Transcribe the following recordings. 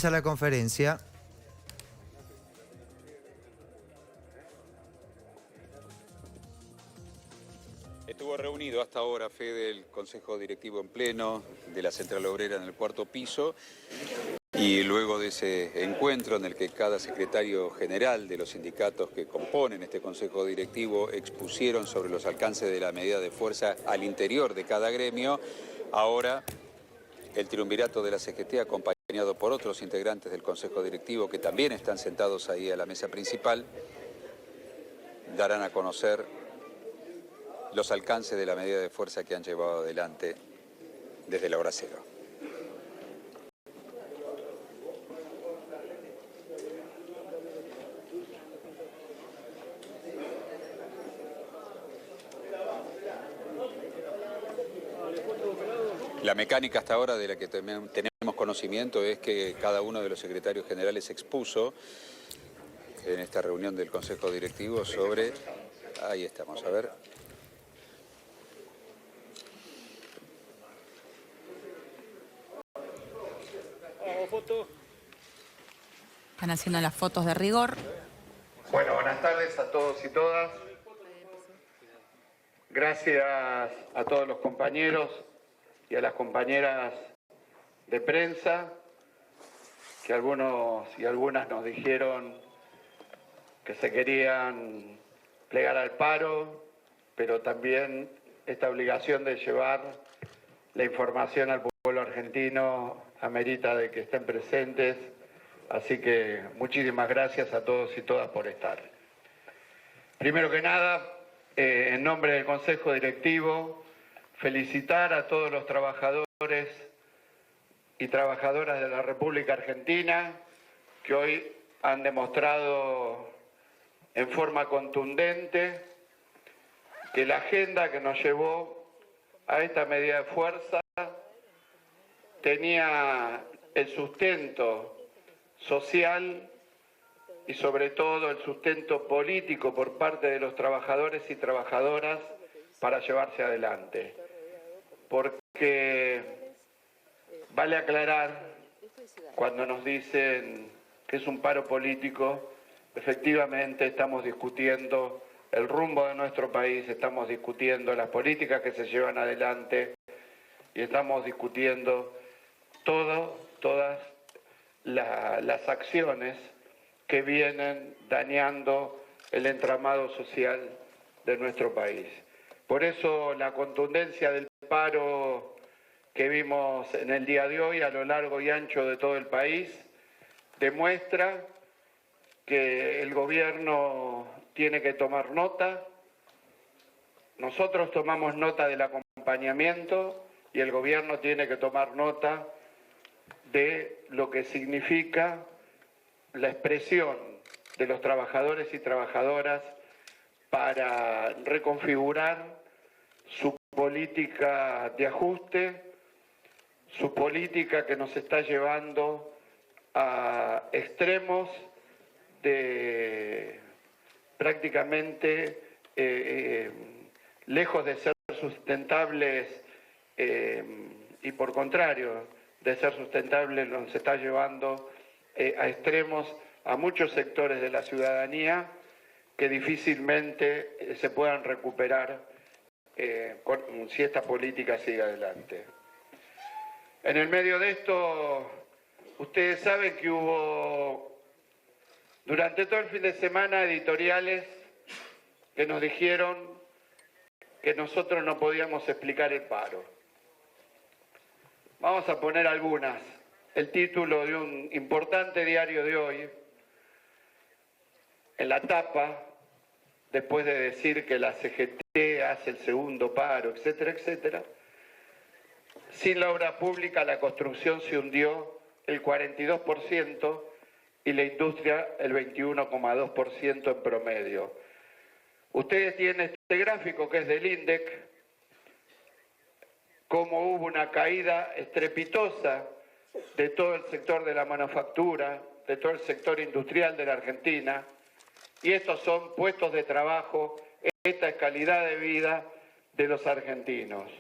a la conferencia. Estuvo reunido hasta ahora, Fede, el Consejo Directivo en pleno de la Central Obrera en el cuarto piso, y luego de ese encuentro en el que cada secretario general de los sindicatos que componen este Consejo Directivo expusieron sobre los alcances de la medida de fuerza al interior de cada gremio, ahora el triunvirato de la CGT, acompañado por otros integrantes del Consejo Directivo que también están sentados ahí a la mesa principal, darán a conocer los alcances de la medida de fuerza que han llevado adelante desde la hora cero. La mecánica hasta ahora de la que tenemos conocimiento es que cada uno de los secretarios generales expuso en esta reunión del Consejo Directivo sobre... Ahí estamos, a ver. Están haciendo las fotos de rigor. Bueno, buenas tardes a todos y todas. Gracias a todos los compañeros y a las compañeras de prensa, que algunos y algunas nos dijeron que se querían plegar al paro, pero también esta obligación de llevar la información al pueblo argentino amerita de que estén presentes. Así que muchísimas gracias a todos y todas por estar. Primero que nada, en nombre del Consejo Directivo, felicitar a todos los trabajadores y trabajadoras de la República Argentina que hoy han demostrado en forma contundente que la agenda que nos llevó a esta medida de fuerza tenía el sustento social y sobre todo el sustento político por parte de los trabajadores y trabajadoras para llevarse adelante. Porque vale aclarar, cuando nos dicen que es un paro político, efectivamente estamos discutiendo el rumbo de nuestro país, estamos discutiendo las políticas que se llevan adelante y estamos discutiendo todas las acciones que vienen dañando el entramado social de nuestro país. Por eso la contundencia del paro que vimos en el día de hoy a lo largo y ancho de todo el país demuestra que el gobierno tiene que tomar nota. Nosotros tomamos nota del acompañamiento y el gobierno tiene que tomar nota de lo que significa la expresión de los trabajadores y trabajadoras para reconfigurar su política de ajuste, su política que nos está llevando a extremos de prácticamente lejos de ser sustentables y por contrario de ser sustentables nos está llevando a extremos a muchos sectores de la ciudadanía que difícilmente se puedan recuperar si esta política sigue adelante. En el medio de esto, ustedes saben que hubo durante todo el fin de semana editoriales que nos dijeron que nosotros no podíamos explicar el paro. Vamos a poner algunas. El título de un importante diario de hoy, en la tapa, después de decir que la CGT hace el segundo paro, etcétera, etcétera, sin la obra pública la construcción se hundió el 42% y la industria el 21,2% en promedio. Ustedes tienen este gráfico que es del INDEC, cómo hubo una caída estrepitosa de todo el sector de la manufactura, de todo el sector industrial de la Argentina, y estos son puestos de trabajo, esta es calidad de vida de los argentinos.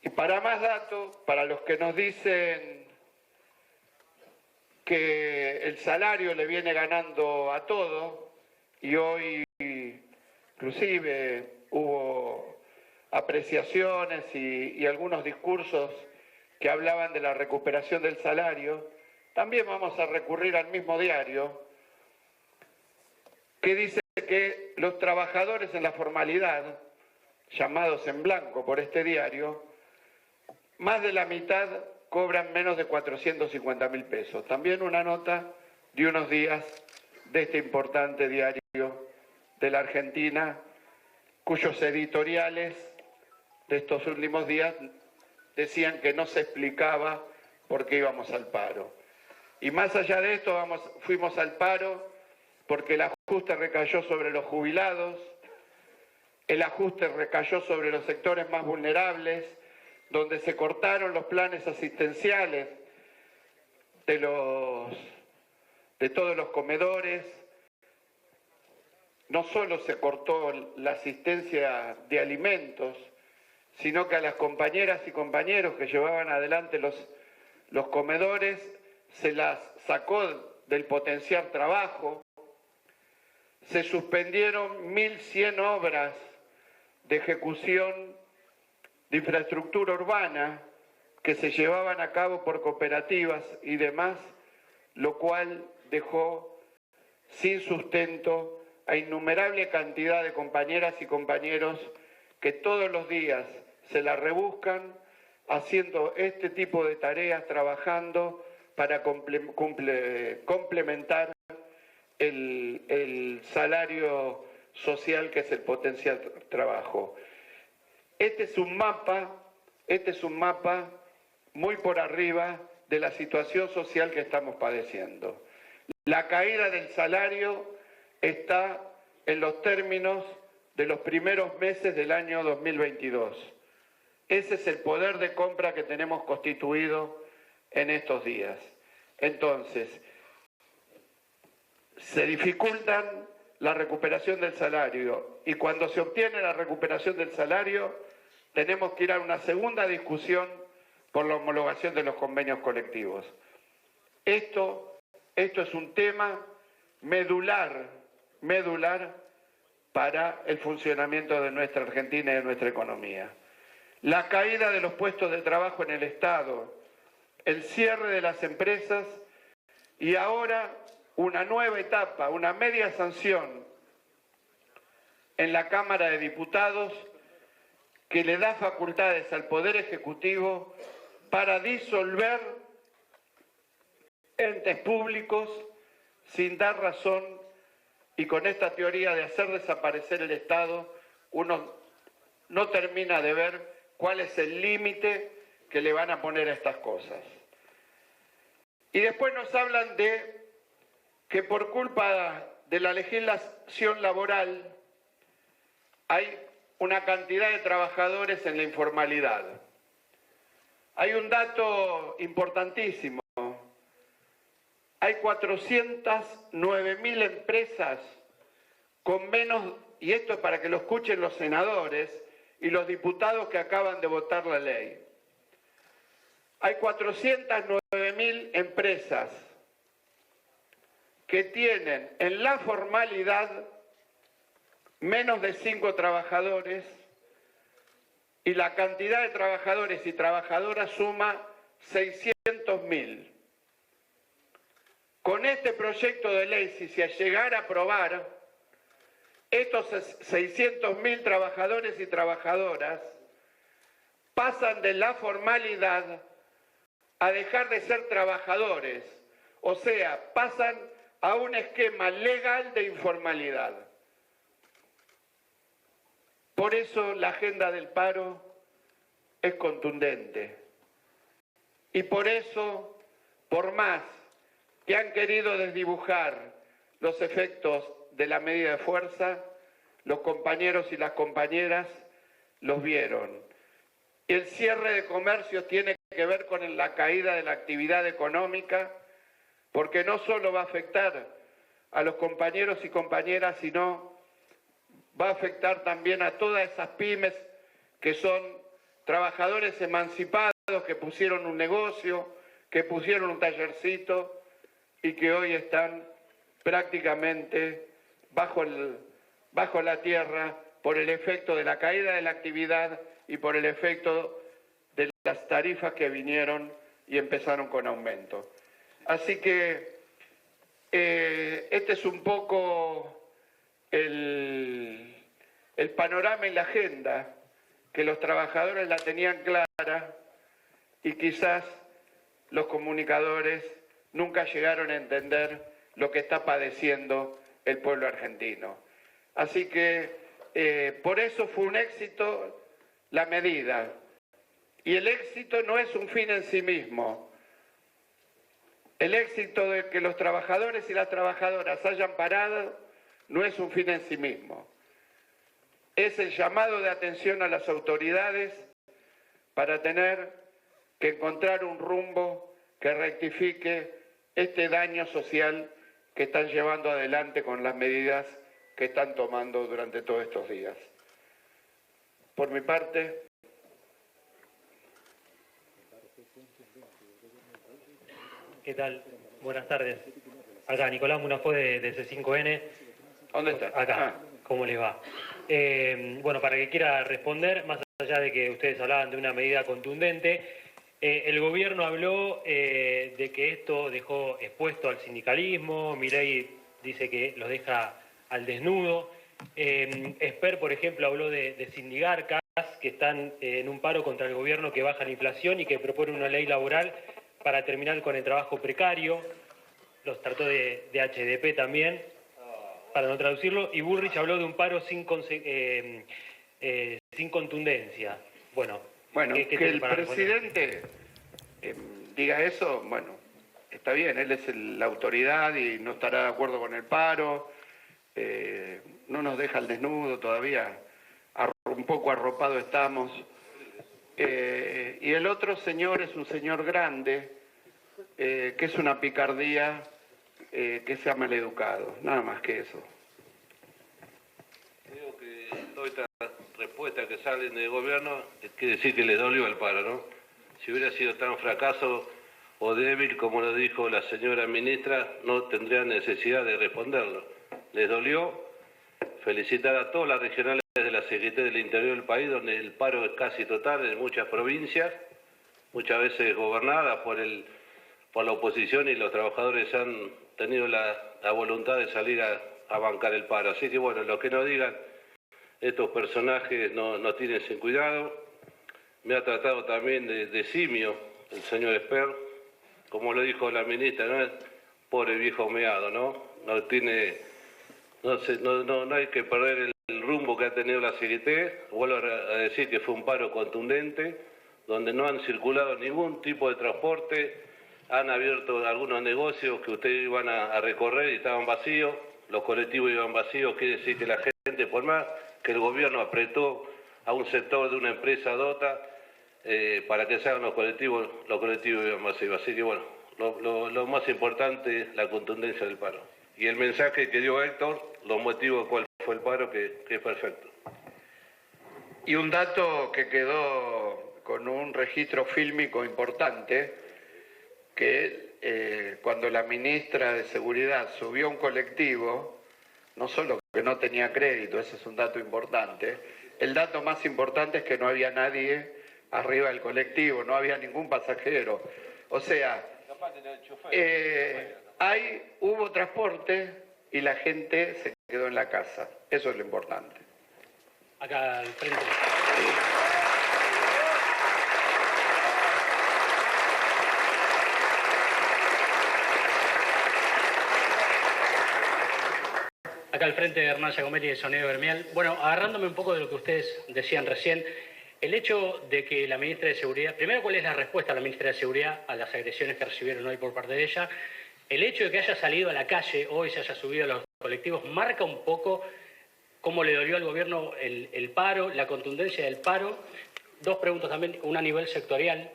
Y para más datos, para los que nos dicen que el salario le viene ganando a todo y hoy inclusive hubo apreciaciones y algunos discursos que hablaban de la recuperación del salario. También vamos a recurrir al mismo diario que dice que los trabajadores en la formalidad, llamados en blanco por este diario, más de la mitad cobran menos de 450.000 pesos. También una nota de unos días de este importante diario de la Argentina, cuyos editoriales de estos últimos días decían que no se explicaba por qué íbamos al paro. Y más allá de esto, fuimos al paro porque el ajuste recayó sobre los jubilados, el ajuste recayó sobre los sectores más vulnerables, donde se cortaron los planes asistenciales de todos los comedores. No solo se cortó la asistencia de alimentos, sino que a las compañeras y compañeros que llevaban adelante los comedores se las sacó del potenciar trabajo. Se suspendieron 1.100 obras de ejecución de infraestructura urbana que se llevaban a cabo por cooperativas y demás, lo cual dejó sin sustento a innumerable cantidad de compañeras y compañeros que todos los días se la rebuscan haciendo este tipo de tareas, trabajando para complementar el salario social que es el potencial trabajo. Este es un mapa muy por arriba de la situación social que estamos padeciendo. La caída del salario está en los términos de los primeros meses del año 2022. Ese es el poder de compra que tenemos constituido en estos días. Entonces, se dificultan la recuperación del salario y cuando se obtiene la recuperación del salario tenemos que ir a una segunda discusión por la homologación de los convenios colectivos. Esto es un tema medular para el funcionamiento de nuestra Argentina y de nuestra economía. La caída de los puestos de trabajo en el Estado, el cierre de las empresas y ahora una nueva etapa, una media sanción en la Cámara de Diputados que le da facultades al Poder Ejecutivo para disolver entes públicos sin dar razón, y con esta teoría de hacer desaparecer el Estado uno no termina de ver cuál es el límite que le van a poner a estas cosas. Y después nos hablan de que por culpa de la legislación laboral hay una cantidad de trabajadores en la informalidad. Hay un dato importantísimo. Hay 409.000 empresas con menos, y esto es para que lo escuchen los senadores y los diputados que acaban de votar la ley. Hay 409.000 empresas que tienen en la formalidad menos de 5 trabajadores y la cantidad de trabajadores y trabajadoras suma 600.000. Con este proyecto de ley, si se llegara a aprobar, estos 600.000 trabajadores y trabajadoras pasan de la formalidad a dejar de ser trabajadores, o sea, pasan a un esquema legal de informalidad. Por eso la agenda del paro es contundente. Y por eso, por más que han querido desdibujar los efectos de la medida de fuerza, los compañeros y las compañeras los vieron. El cierre de comercios tiene que ver con la caída de la actividad económica, porque no solo va a afectar a los compañeros y compañeras, sino va a afectar también a todas esas pymes que son trabajadores emancipados, que pusieron un negocio, que pusieron un tallercito y que hoy están prácticamente bajo la tierra por el efecto de la caída de la actividad y por el efecto de las tarifas que vinieron y empezaron con aumento. Así que este es un poco el panorama y la agenda que los trabajadores la tenían clara y quizás los comunicadores nunca llegaron a entender lo que está padeciendo el pueblo argentino. Así que por eso fue un éxito la medida. Y el éxito no es un fin en sí mismo. El éxito de que los trabajadores y las trabajadoras hayan parado no es un fin en sí mismo. Es el llamado de atención a las autoridades para tener que encontrar un rumbo que rectifique este daño social que están llevando adelante con las medidas que están tomando durante todos estos días. Por mi parte... ¿Qué tal? Buenas tardes. Acá, Nicolás Munafó de C5N. ¿Dónde está? Acá. ¿Cómo les va? Bueno, para que quiera responder, más allá de que ustedes hablaban de una medida contundente, el gobierno habló de que esto dejó expuesto al sindicalismo, Milei dice que lo deja al desnudo. Esper, por ejemplo, habló de sindigarcas que están en un paro contra el gobierno que baja la inflación y que propone una ley laboral para terminar con el trabajo precario. Los trató de HDP también, para no traducirlo. Y Bullrich habló de un paro sin contundencia. Bueno, que el presidente diga eso, bueno, está bien, él es la autoridad y no estará de acuerdo con el paro, no nos deja al desnudo todavía, un poco arropado estamos. Y el otro señor es un señor grande, que es una picardía, que se ha maleducado, nada más que eso. Creo que todas estas respuestas que salen del gobierno, quiere decir que les dolió el paro, ¿no? Si hubiera sido tan fracaso o débil como lo dijo la señora ministra, no tendrían necesidad de responderlo. Les dolió. Felicitar a todas las regionales de la Secretaría del Interior del país, donde el paro es casi total en muchas provincias, muchas veces gobernadas por la oposición, y los trabajadores han tenido la voluntad de salir a bancar el paro. Así que bueno, lo que nos digan estos personajes no tienen sin cuidado. Me ha tratado también de simio el señor Esper, como lo dijo la ministra, ¿no? Pobre viejo meado, ¿no? No hay que perder el rumbo que ha tenido la CGT. Vuelvo a decir que fue un paro contundente, donde no han circulado ningún tipo de transporte, han abierto algunos negocios que ustedes iban a recorrer y estaban vacíos, los colectivos iban vacíos, quiere decir que la gente, por más que el gobierno apretó a un sector de una empresa DOTA para que se hagan los colectivos iban vacíos. Así que bueno, lo más importante es la contundencia del paro. Y el mensaje que dio Héctor, los motivos de cuál fue el paro, que es perfecto. Y un dato que quedó con un registro fílmico importante, que cuando la ministra de Seguridad subió a un colectivo, no solo que no tenía crédito, ese es un dato importante, el dato más importante es que no había nadie arriba del colectivo, no había ningún pasajero. O sea, hubo transporte y la gente se quedó en la casa. Eso es lo importante. Acá al frente. Acá al frente de Hernán Giacomelli de Sonido Gremial. Bueno, agarrándome un poco de lo que ustedes decían recién, el hecho de que la ministra de Seguridad... Primero, ¿cuál es la respuesta de la ministra de Seguridad a las agresiones que recibieron hoy por parte de ella? El hecho de que haya salido a la calle hoy, se haya subido a los colectivos, marca un poco cómo le dolió al gobierno el paro, la contundencia del paro. Dos preguntas también, una a nivel sectorial,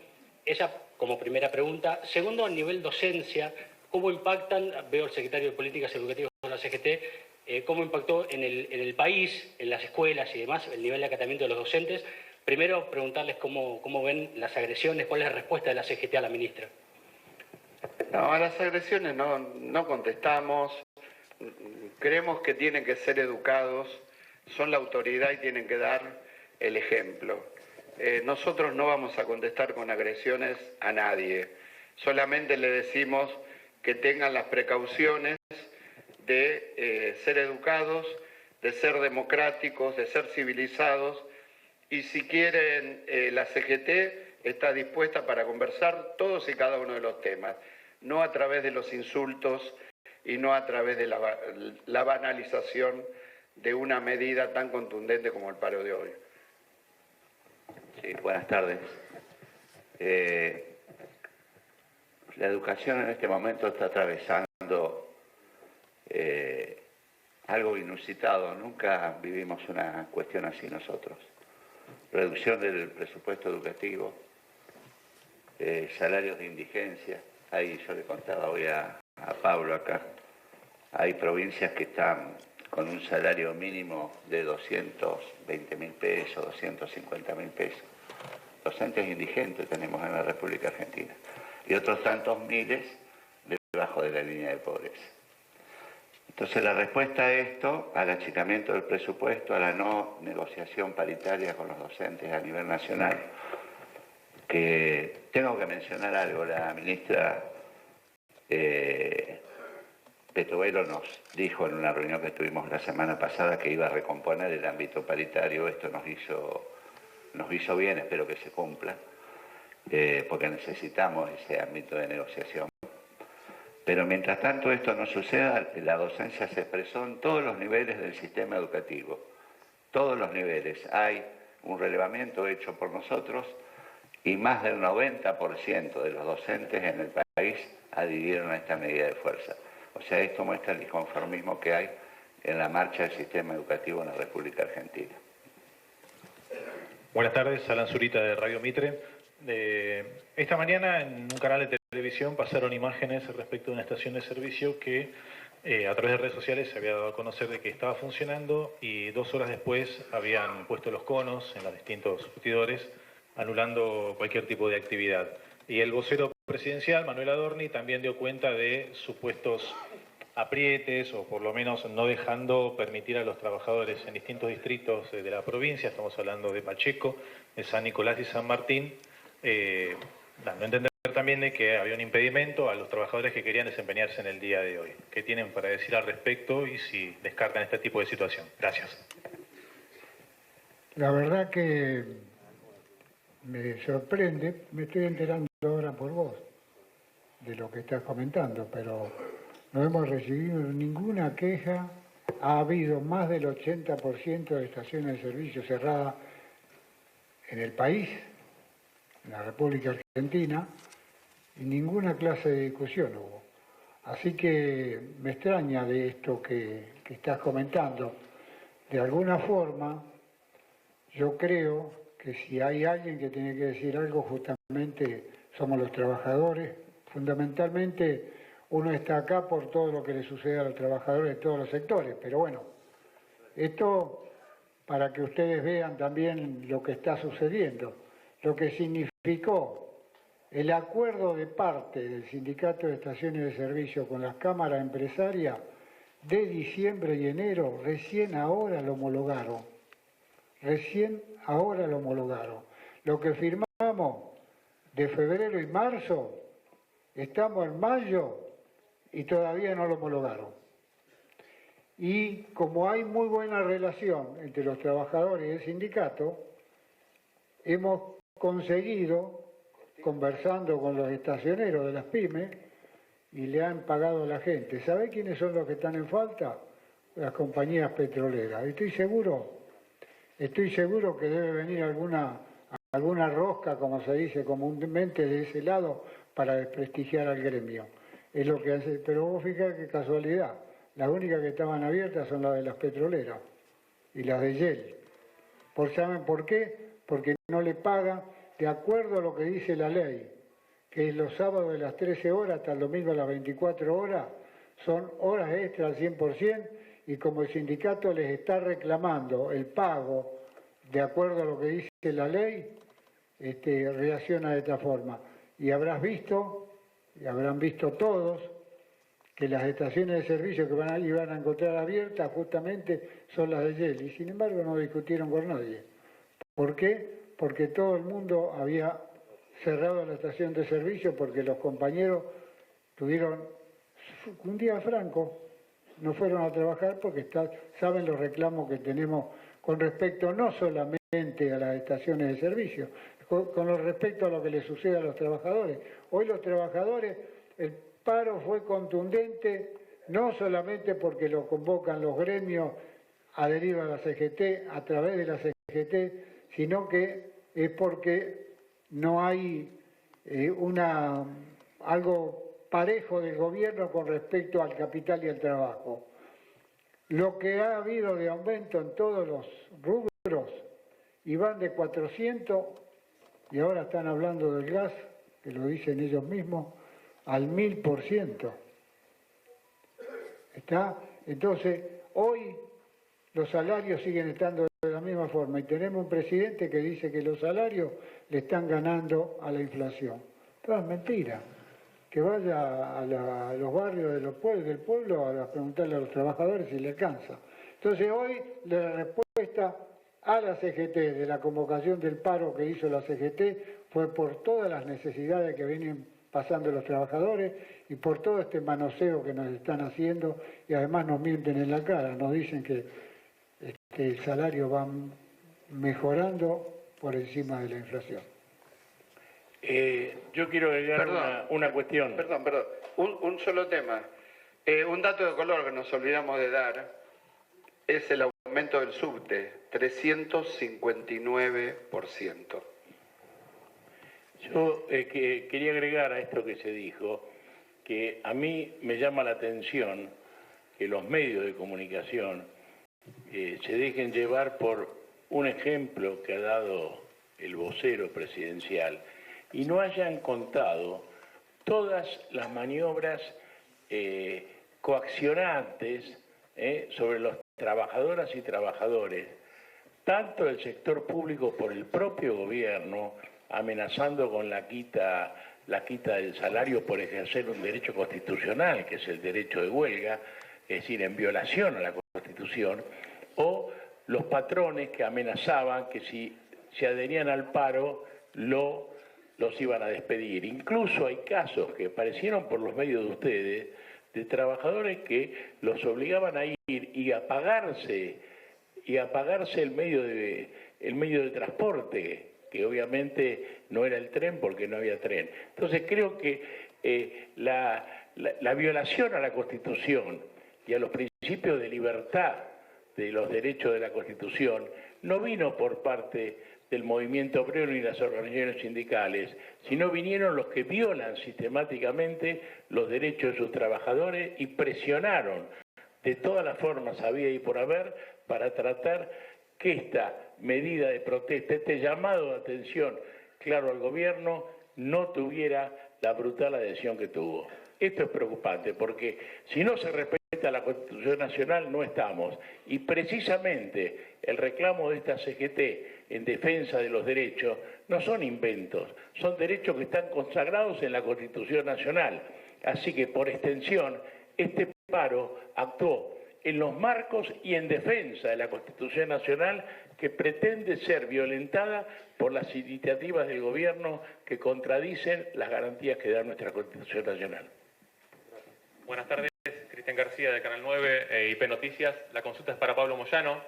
esa como primera pregunta. Segundo, a nivel docencia, ¿cómo impactan, veo el secretario de Políticas Educativas de la CGT, cómo impactó en el país, en las escuelas y demás, el nivel de acatamiento de los docentes? Primero, preguntarles cómo ven las agresiones, cuál es la respuesta de la CGT a la ministra. No, a las agresiones no contestamos. Creemos que tienen que ser educados, son la autoridad y tienen que dar el ejemplo. Nosotros no vamos a contestar con agresiones a nadie, solamente le decimos que tengan las precauciones de ser educados, de ser democráticos, de ser civilizados, y si quieren la CGT está dispuesta para conversar todos y cada uno de los temas, no a través de los insultos y no a través de la banalización de una medida tan contundente como el paro de hoy. Sí, buenas tardes. La educación en este momento está atravesando algo inusitado. Nunca vivimos una cuestión así nosotros. Reducción del presupuesto educativo, salarios de indigencia. Ahí yo le contaba hoy a Pablo acá, hay provincias que están con un salario mínimo de 220.000 pesos, 250.000 pesos. Docentes indigentes tenemos en la República Argentina. Y otros tantos miles debajo de la línea de pobreza. Entonces la respuesta a esto, al achicamiento del presupuesto, a la no negociación paritaria con los docentes a nivel nacional, que tengo que mencionar algo, la ministra Petovelo nos dijo en una reunión que tuvimos la semana pasada que iba a recomponer el ámbito paritario. Esto nos hizo bien, espero que se cumpla, porque necesitamos ese ámbito de negociación. Pero mientras tanto esto no suceda, la docencia se expresó en todos los niveles del sistema educativo, todos los niveles. Hay un relevamiento hecho por nosotros y más del 90% de los docentes en el país adhirieron a esta medida de fuerza. O sea, esto muestra el disconformismo que hay en la marcha del sistema educativo en la República Argentina. Buenas tardes, Alan Zurita de Radio Mitre. Esta mañana en un canal de televisión pasaron imágenes respecto de una estación de servicio que a través de redes sociales se había dado a conocer de que estaba funcionando y 2 horas después habían puesto los conos en los distintos surtidores anulando cualquier tipo de actividad. Y el vocero presidencial, Manuel Adorni, también dio cuenta de supuestos aprietes o por lo menos no dejando permitir a los trabajadores en distintos distritos de la provincia, estamos hablando de Pacheco, de San Nicolás y San Martín, dando a entender también de que había un impedimento a los trabajadores que querían desempeñarse en el día de hoy. ¿Qué tienen para decir al respecto y si descartan este tipo de situación? Gracias. La verdad que me sorprende, me estoy enterando ahora por vos de lo que estás comentando, pero no hemos recibido ninguna queja. Ha habido más del 80% de estaciones de servicio cerradas en el país, en la República Argentina, y ninguna clase de discusión hubo. Así que me extraña de esto que estás comentando. De alguna forma, yo creo que si hay alguien que tiene que decir algo, justamente somos los trabajadores. Fundamentalmente, uno está acá por todo lo que le sucede a los trabajadores de todos los sectores, pero bueno, esto para que ustedes vean también lo que está sucediendo, lo que significó el acuerdo de parte del Sindicato de Estaciones de Servicio con las cámaras empresarias de diciembre y enero, recién ahora lo homologaron. Lo que firmamos de febrero y marzo, estamos en mayo y todavía no lo homologaron. Y como hay muy buena relación entre los trabajadores y el sindicato, hemos conseguido, conversando con los estacioneros de las pymes, y le han pagado a la gente. ¿Sabe quiénes son los que están en falta? Las compañías petroleras. Estoy seguro que debe venir alguna rosca, como se dice comúnmente, de ese lado para desprestigiar al gremio. Es lo que hace, pero vos fijás qué casualidad. Las únicas que estaban abiertas son las de las petroleras y las de Shell. ¿Saben por qué? Porque no le pagan de acuerdo a lo que dice la ley, que es los sábados de las 13 horas hasta el domingo a las 24 horas, son horas extra al 100%, y como el sindicato les está reclamando el pago de acuerdo a lo que dice la ley, reacciona de esta forma. Y habrás visto y habrán visto todos, que las estaciones de servicio que iban a encontrar abiertas justamente son las de Yeli. Sin embargo, no discutieron con nadie. ¿Por qué? Porque todo el mundo había cerrado la estación de servicio porque los compañeros tuvieron un día franco, no fueron a trabajar porque saben los reclamos que tenemos con respecto no solamente a las estaciones de servicio, con respecto a lo que les sucede a los trabajadores. Hoy los trabajadores, el paro fue contundente, no solamente porque lo convocan los gremios adheridos a la CGT, a través de la CGT, sino que es porque no hay algo parejo del gobierno con respecto al capital y al trabajo. Lo que ha habido de aumento en todos los rubros, y van de 400, y ahora están hablando del gas, que lo dicen ellos mismos, al 1000%. Entonces, hoy los salarios siguen estando de la misma forma y tenemos un presidente que dice que los salarios le están ganando a la inflación. Todo es mentira. Que vaya a los barrios del pueblo a preguntarle a los trabajadores si le alcanza. Entonces hoy la respuesta a la CGT de la convocación del paro que hizo la CGT fue por todas las necesidades que vienen pasando los trabajadores y por todo este manoseo que nos están haciendo y además nos mienten en la cara, nos dicen que el salario va mejorando por encima de la inflación. Yo quiero agregar una cuestión. Perdón. Un solo tema. Un dato de color que nos olvidamos de dar es el aumento del subte, 359%. Yo quería agregar a esto que se dijo, que a mí me llama la atención que los medios de comunicación se dejen llevar por un ejemplo que ha dado el vocero presidencial y no hayan contado todas las maniobras coaccionantes sobre los trabajadoras y trabajadores, tanto del sector público por el propio gobierno, amenazando con la quita del salario por ejercer un derecho constitucional, que es el derecho de huelga, es decir, en violación a la Constitución, o los patrones que amenazaban que si se adherían al paro los iban a despedir. Incluso hay casos que aparecieron por los medios de ustedes de trabajadores que los obligaban a ir y a pagarse el medio de transporte, que obviamente no era el tren porque no había tren. Entonces creo que la violación a la Constitución y a los principios de libertad de los derechos de la Constitución no vino por parte del movimiento obrero y las organizaciones sindicales, sino vinieron los que violan sistemáticamente los derechos de sus trabajadores y presionaron de todas las formas había y por haber para tratar que esta medida de protesta, este llamado de atención claro al gobierno, no tuviera la brutal adhesión que tuvo. Esto es preocupante porque si no se respeta la Constitución Nacional no estamos. Y precisamente el reclamo de esta CGT en defensa de los derechos no son inventos, son derechos que están consagrados en la Constitución Nacional. Así que por extensión este paro actuó en los marcos y en defensa de la Constitución Nacional que pretende ser violentada por las iniciativas del gobierno que contradicen las garantías que da nuestra Constitución Nacional. Buenas tardes, Cristian García de Canal 9, IP Noticias. La consulta es para Pablo Moyano.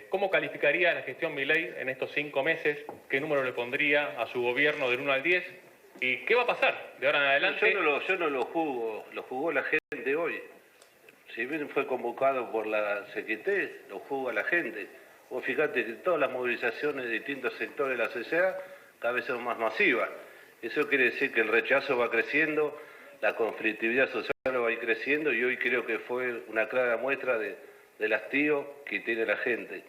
¿Cómo calificaría la gestión Milei en estos 5 meses? ¿Qué número le pondría a su gobierno del 1 al 10? ¿Y qué va a pasar de ahora en adelante? Yo no lo juzgo, lo jugó la gente hoy. Si bien fue convocado por la CGT, lo juzga la gente. Vos fijate que todas las movilizaciones de distintos sectores de la sociedad cada vez son más masivas. Eso quiere decir que el rechazo va creciendo, la conflictividad social va a ir creciendo y hoy creo que fue una clara muestra del hastío que tiene la gente.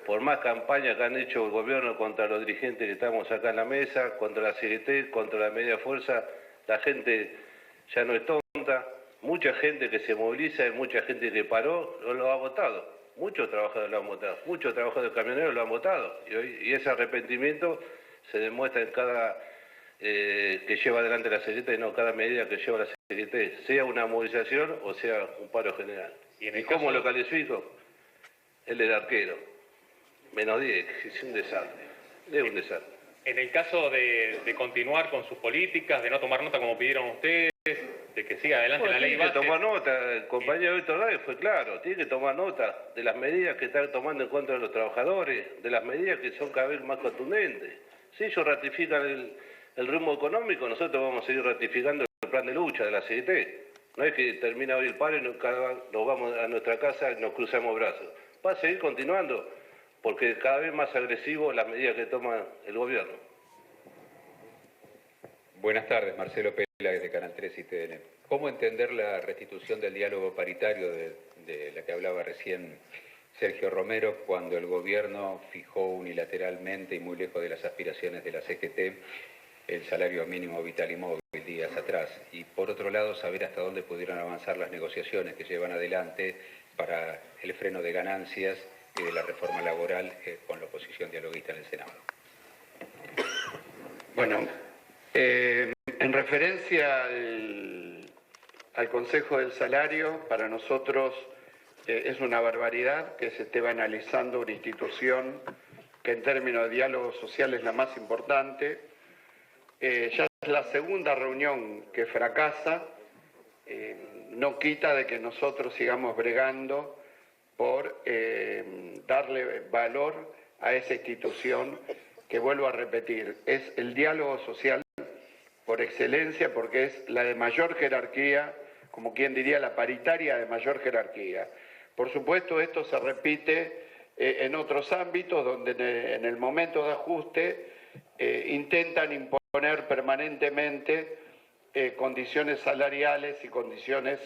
Por más campaña que han hecho el gobierno contra los dirigentes que estamos acá en la mesa, contra la CGT, contra la media fuerza, la gente ya no es tonta. Mucha gente que se moviliza y mucha gente que paró lo ha votado. Muchos trabajadores lo han votado, muchos trabajadores camioneros lo han votado. Y ese arrepentimiento se demuestra que lleva adelante la CGT, no cada medida que lleva la CGT, sea una movilización o sea un paro general. ¿Y cómo lo califico? Él era arquero. Menos 10, es un desastre. Es un desastre. En el caso de continuar con sus políticas, de no tomar nota como pidieron ustedes, de que siga adelante la ley base... Tiene que tomar nota, el compañero Víctor Dávila fue claro, tiene que tomar nota de las medidas que están tomando en contra de los trabajadores, de las medidas que son cada vez más contundentes. Si ellos ratifican el ritmo económico, nosotros vamos a seguir ratificando el plan de lucha de la CGT. No es que termina hoy el paro y nos vamos a nuestra casa y nos cruzamos brazos. Va a seguir continuando, porque cada vez más agresivo las medidas que toma el gobierno. Buenas tardes, Marcelo Pela, de Canal 3 y TN. ¿Cómo entender la restitución del diálogo paritario de la que hablaba recién Sergio Romero, cuando el gobierno fijó unilateralmente y muy lejos de las aspiraciones de la CGT el salario mínimo vital y móvil días atrás? Y por otro lado, saber hasta dónde pudieron avanzar las negociaciones que llevan adelante para el freno de ganancias y de la reforma laboral con la oposición dialoguista en el Senado. Bueno, en referencia al Consejo del Salario, para nosotros es una barbaridad que se esté banalizando una institución que en términos de diálogo social es la más importante. Ya es la segunda reunión que fracasa, no quita de que nosotros sigamos bregando por darle valor a esa institución que, vuelvo a repetir, es el diálogo social por excelencia, porque es la de mayor jerarquía, como quien diría la paritaria de mayor jerarquía. Por supuesto, esto se repite en otros ámbitos donde en el momento de ajuste intentan imponer permanentemente condiciones salariales y condiciones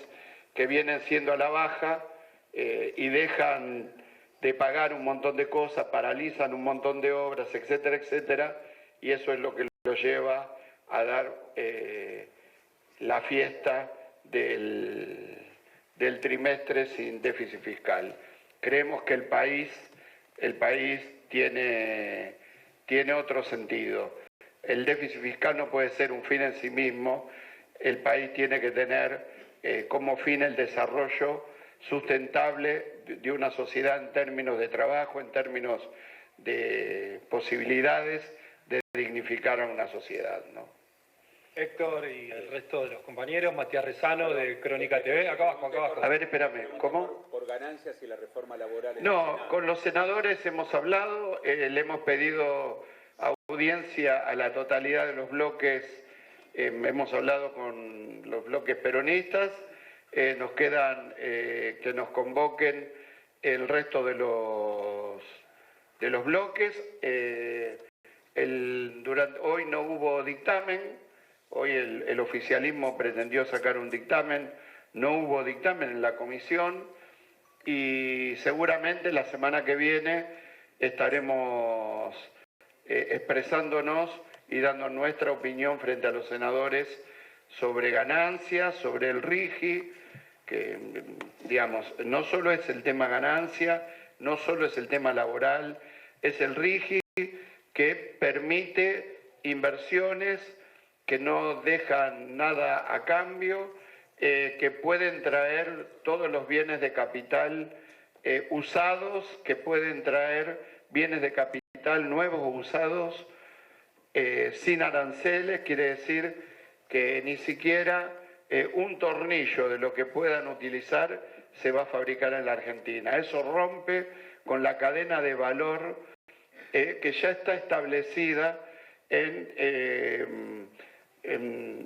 que vienen siendo a la baja y dejan de pagar un montón de cosas, paralizan un montón de obras, etcétera, etcétera, y eso es lo que lo lleva a dar la fiesta del trimestre sin déficit fiscal. Creemos que el país tiene otro sentido. El déficit fiscal no puede ser un fin en sí mismo, el país tiene que tener como fin el desarrollo sustentable de una sociedad en términos de trabajo, en términos de posibilidades de dignificar a una sociedad, ¿no? Héctor y el resto de los compañeros, Matías Rezano de Crónica TV, acá abajo. A ver, espérame, ¿cómo? Por ganancias y la reforma laboral. No, con los senadores hemos hablado, le hemos pedido audiencia a la totalidad de los bloques, hemos hablado con los bloques peronistas, nos quedan que nos convoquen el resto de los bloques. Hoy no hubo dictamen, hoy el oficialismo pretendió sacar un dictamen, no hubo dictamen en la comisión y seguramente la semana que viene estaremos expresándonos y dando nuestra opinión frente a los senadores sobre ganancias, sobre el RIGI, que, digamos, no solo es el tema ganancia, no solo es el tema laboral, es el RIGI que permite inversiones que no dejan nada a cambio, que pueden traer todos los bienes de capital usados, que pueden traer bienes de capital nuevos o usados sin aranceles, quiere decir que ni siquiera un tornillo de lo que puedan utilizar se va a fabricar en la Argentina. Eso rompe con la cadena de valor que ya está establecida en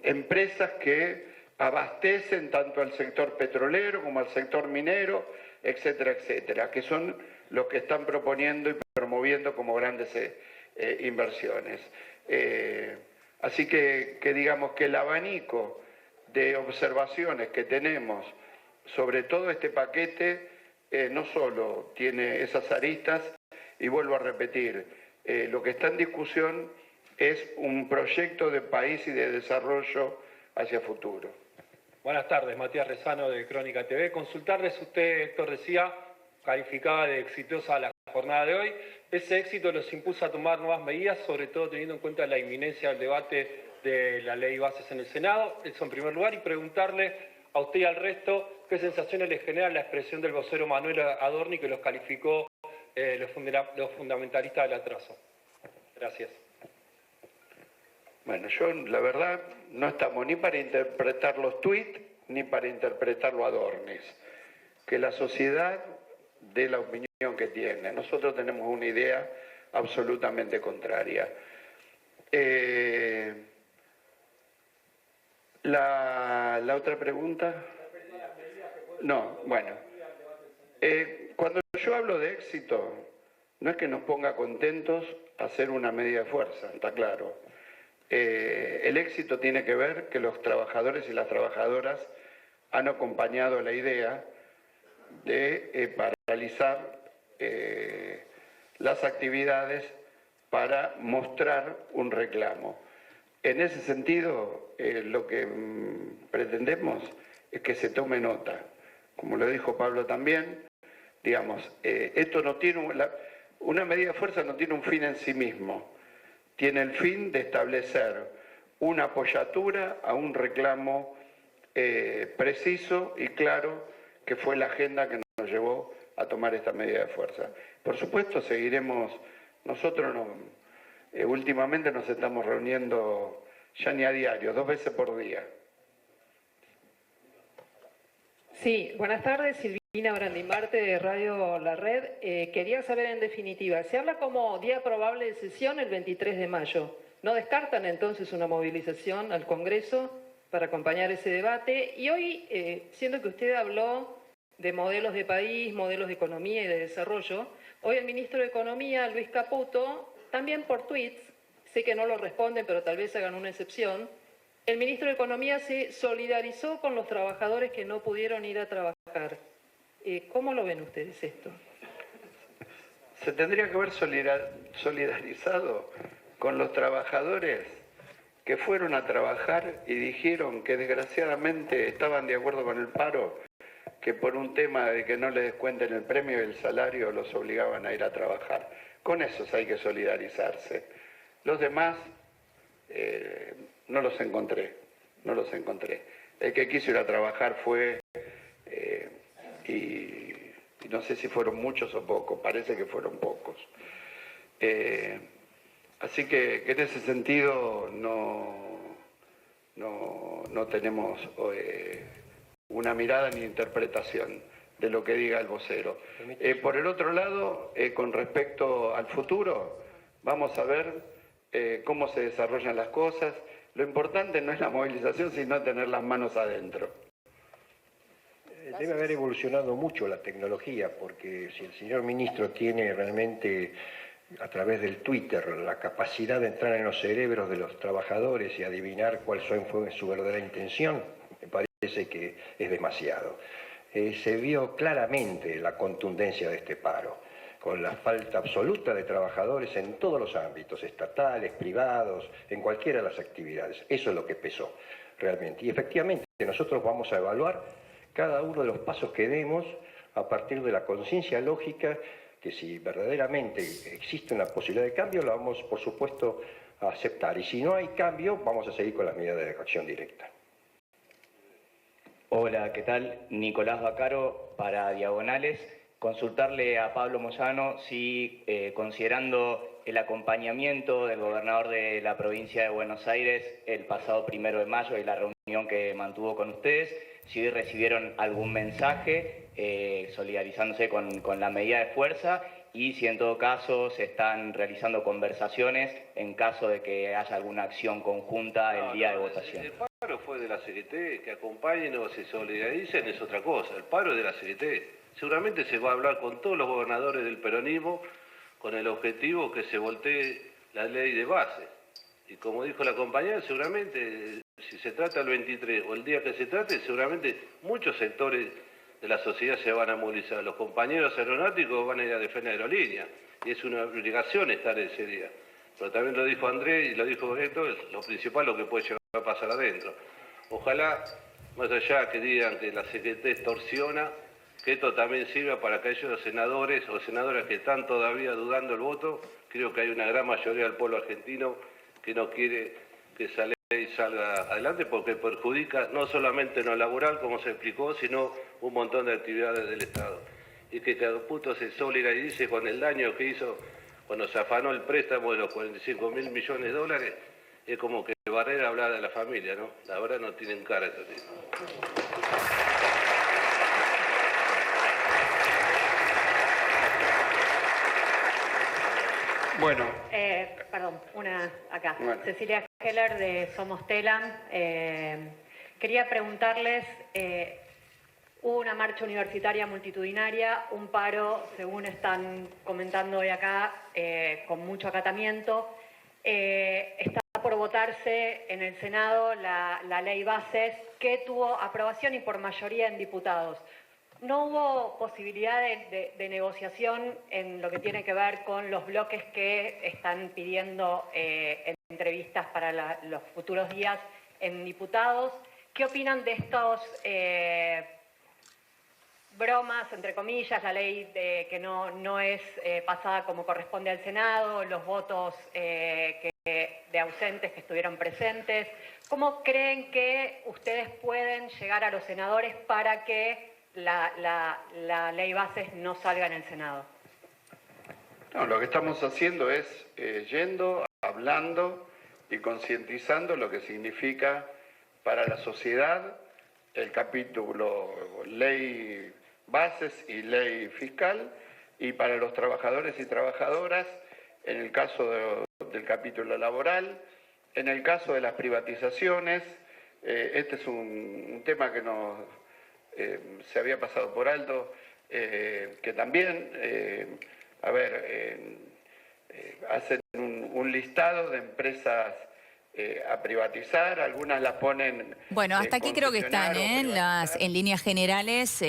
empresas que abastecen tanto al sector petrolero como al sector minero, etcétera, etcétera, que son los que están proponiendo y promoviendo como grandes inversiones. Así que digamos que el abanico de observaciones que tenemos sobre todo este paquete no solo tiene esas aristas, y vuelvo a repetir, lo que está en discusión es un proyecto de país y de desarrollo hacia futuro. Buenas tardes, Matías Rezano de Crónica TV. Consultarles, usted, Héctor, decía, calificaba de exitosa la jornada de hoy. Ese éxito los impulsa a tomar nuevas medidas, sobre todo teniendo en cuenta la inminencia del debate de la ley bases en el Senado. Eso en primer lugar, y preguntarle a usted y al resto qué sensaciones les genera la expresión del vocero Manuel Adorni, que los calificó los fundamentalistas del atraso. Gracias. Bueno, yo la verdad no estamos ni para interpretar los tuits ni para interpretarlo a Adornis. Que la sociedad dé la opinión que tiene. Nosotros tenemos una idea absolutamente contraria. La otra pregunta. No, bueno. Cuando yo hablo de éxito, no es que nos ponga contentos hacer una medida de fuerza, está claro. El éxito tiene que ver que los trabajadores y las trabajadoras han acompañado la idea de paralizar las actividades para mostrar un reclamo. En ese sentido, lo que pretendemos es que se tome nota. Como lo dijo Pablo también, digamos, esto no tiene una medida de fuerza no tiene un fin en sí mismo. Tiene el fin de establecer una apoyatura a un reclamo preciso y claro, que fue la agenda que nos llevó a tomar esta medida de fuerza. Por supuesto, seguiremos, nosotros últimamente nos estamos reuniendo ya ni a diario, 2 veces por día. Sí, buenas tardes, Silvina Brandimarte de Radio La Red. Quería saber en definitiva, se habla como día probable de sesión el 23 de mayo. ¿No descartan entonces una movilización al Congreso para acompañar ese debate? Y hoy, siendo que usted habló de modelos de país, modelos de economía y de desarrollo, hoy el ministro de Economía, Luis Caputo, también por tweets, sé que no lo responden, pero tal vez hagan una excepción, el ministro de Economía se solidarizó con los trabajadores que no pudieron ir a trabajar. ¿Cómo lo ven ustedes esto? Se tendría que haber solidarizado con los trabajadores que fueron a trabajar y dijeron que desgraciadamente estaban de acuerdo con el paro, que por un tema de que no les descuenten el premio y el salario los obligaban a ir a trabajar. Con esos hay que solidarizarse. Los demás no los encontré. El que quiso ir a trabajar fue, y no sé si fueron muchos o pocos, parece que fueron pocos. Así que en ese sentido no tenemos una mirada ni interpretación de lo que diga el vocero. Por el otro lado, con respecto al futuro, vamos a ver cómo se desarrollan las cosas. Lo importante no es la movilización, sino tener las manos adentro. Debe haber evolucionado mucho la tecnología, porque si el señor ministro tiene realmente, a través del Twitter, la capacidad de entrar en los cerebros de los trabajadores y adivinar cuál fue su verdadera intención, me parece que es demasiado. Se vio claramente la contundencia de este paro, con la falta absoluta de trabajadores en todos los ámbitos, estatales, privados, en cualquiera de las actividades. Eso es lo que pesó realmente. Y efectivamente nosotros vamos a evaluar cada uno de los pasos que demos a partir de la conciencia lógica, que si verdaderamente existe una posibilidad de cambio, la vamos, por supuesto, a aceptar. Y si no hay cambio, vamos a seguir con las medidas de acción directa. Hola, ¿qué tal? Nicolás Bacaro para Diagonales. Consultarle a Pablo Moyano si, considerando el acompañamiento del gobernador de la provincia de Buenos Aires el pasado 1 de mayo y la reunión que mantuvo con ustedes, si recibieron algún mensaje solidarizándose con la medida de fuerza y si en todo caso se están realizando conversaciones en caso de que haya alguna acción conjunta el día de votación. El paro fue de la CGT, que acompañen o se solidaricen es otra cosa, el paro es de la CGT. Seguramente se va a hablar con todos los gobernadores del peronismo con el objetivo que se voltee la ley de base. Y como dijo la compañera, seguramente si se trata el 23 o el día que se trate, seguramente muchos sectores de la sociedad se van a movilizar. Los compañeros aeronáuticos van a ir a defender aerolíneas y es una obligación estar ese día. Pero también lo dijo Andrés y lo dijo Héctor, lo principal lo que puede llegar a pasar adentro. Ojalá, más allá que digan que la CGT extorsiona, que esto también sirva para aquellos senadores o senadoras que están todavía dudando el voto. Creo que hay una gran mayoría del pueblo argentino que no quiere que esa ley ley salga adelante porque perjudica no solamente en lo laboral, como se explicó, sino un montón de actividades del Estado. Y que cada puto se solidarice con el daño que hizo cuando se afanó el préstamo de los 45.000 millones de dólares, es como que Barrera hablar de la familia, ¿no? La verdad no tienen cara estos tipos. Bueno. Perdón, una acá. Bueno. Cecilia Heller de Somos Telam. Quería preguntarles, hubo una marcha universitaria multitudinaria, un paro, según están comentando hoy acá, con mucho acatamiento. Está por votarse en el Senado la ley bases que tuvo aprobación y por mayoría en diputados. ¿No hubo posibilidad de negociación en lo que tiene que ver con los bloques que están pidiendo entrevistas para los futuros días en diputados? ¿Qué opinan de estos bromas, entre comillas, la ley que no es pasada como corresponde al Senado, los votos de ausentes que estuvieron presentes? ¿Cómo creen que ustedes pueden llegar a los senadores para que la ley bases no salga en el Senado? No, lo que estamos haciendo es yendo, hablando y concientizando lo que significa para la sociedad el capítulo ley bases y ley fiscal, y para los trabajadores y trabajadoras en el caso del capítulo laboral, en el caso de las privatizaciones. Este es un tema que nos se había pasado por alto, que también, hacen un listado de empresas a privatizar, algunas las ponen... Bueno, hasta aquí creo que están en líneas generales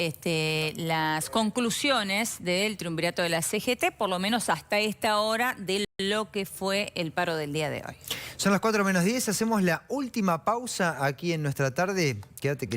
las conclusiones del triunvirato de la CGT, por lo menos hasta esta hora, de lo que fue el paro del día de hoy. Son las 4 menos 10, hacemos la última pausa aquí en nuestra tarde. Quédate que